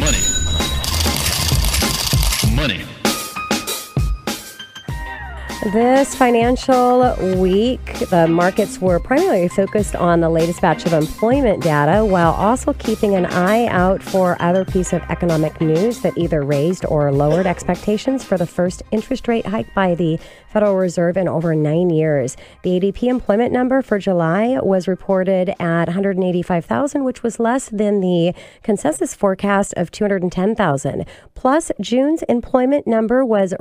Money. This financial week, the markets were primarily focused on the latest batch of employment data while also keeping an eye out for other piece of economic news that either raised or lowered expectations for the first interest rate hike by the Federal Reserve in over 9 years. The ADP employment number for July was reported at 185,000, which was less than the consensus forecast of 210,000. Plus, June's employment number was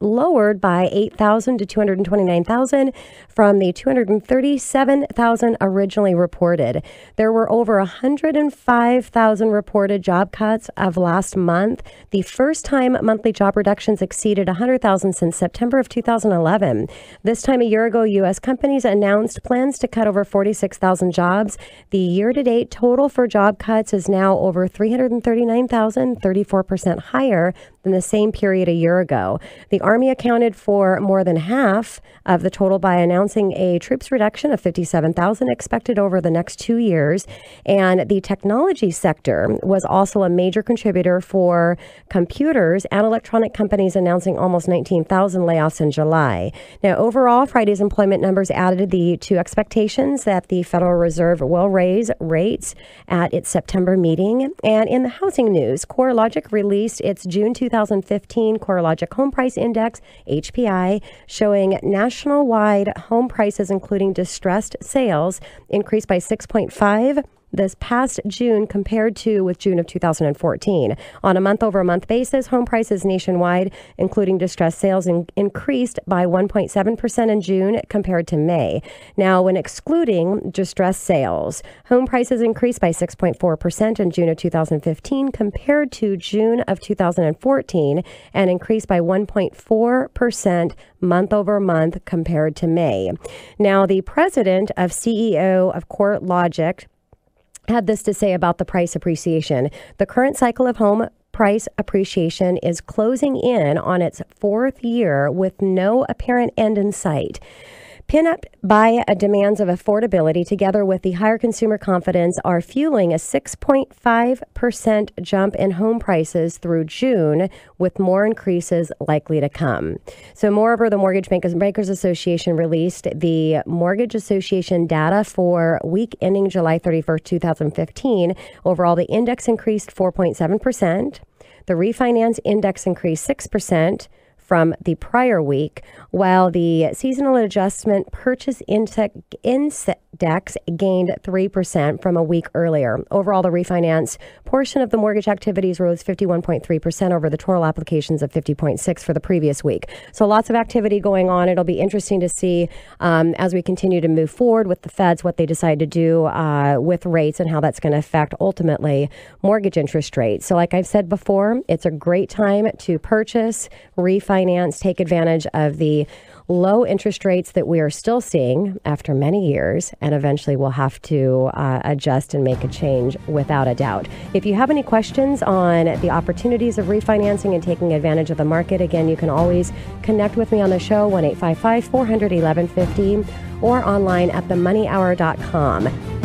lowered by 8,000 to 229,000 from the 237,000 originally reported. There were over 105,000 reported job cuts of last month, the first time monthly job reductions exceeded 100,000 since September of 2011. This time a year ago, U.S. companies announced plans to cut over 46,000 jobs. The year-to-date total for job cuts is now over 339,000, 34% higher than the same period a year ago. The Army accounted for more than half of the total by announcing a troops reduction of 57,000 expected over the next 2 years. And the technology sector was also a major contributor for computers and electronic companies announcing almost 19,000 layoffs in July. Now, overall, Friday's employment numbers added to expectations that the Federal Reserve will raise rates at its September meeting. And in the housing news, CoreLogic released its June 2015 CoreLogic Home Price Index, HPI, showing nationwide home prices, including distressed sales, increased by 6.5 this past June compared to with June of 2014. On a month-over-month basis, home prices nationwide, including distressed sales, increased by 1.7% in June compared to May. Now, when excluding distressed sales, home prices increased by 6.4% in June of 2015 compared to June of 2014 and increased by 1.4% month over month compared to May. Now, the president of CEO of CoreLogic had this to say about the price appreciation. The current cycle of home price appreciation is closing in on its fourth year with no apparent end in sight. Pin-up by demands of affordability together with the higher consumer confidence are fueling a 6.5% jump in home prices through June, with more increases likely to come. So moreover, the Mortgage Bankers Association released the Mortgage Association data for week ending July 31st, 2015. Overall, the index increased 4.7%. The refinance index increased 6%. From the prior week, while the seasonal adjustment purchase index gained 3% from a week earlier. Overall, the refinance portion of the mortgage activities rose 51.3% over the total applications of 50.6 for the previous week. So lots of activity going on. It'll be interesting to see as we continue to move forward with the feds, what they decide to do with rates and how that's going to affect ultimately mortgage interest rates. So like I've said before, it's a great time to purchase, refinance, take advantage of the low interest rates that we are still seeing after many years, and eventually we'll have to adjust and make a change without a doubt. If you have any questions on the opportunities of refinancing and taking advantage of the market, again, you can always connect with me on the show, 1-855-400-1150, or online at themoneyhour.com.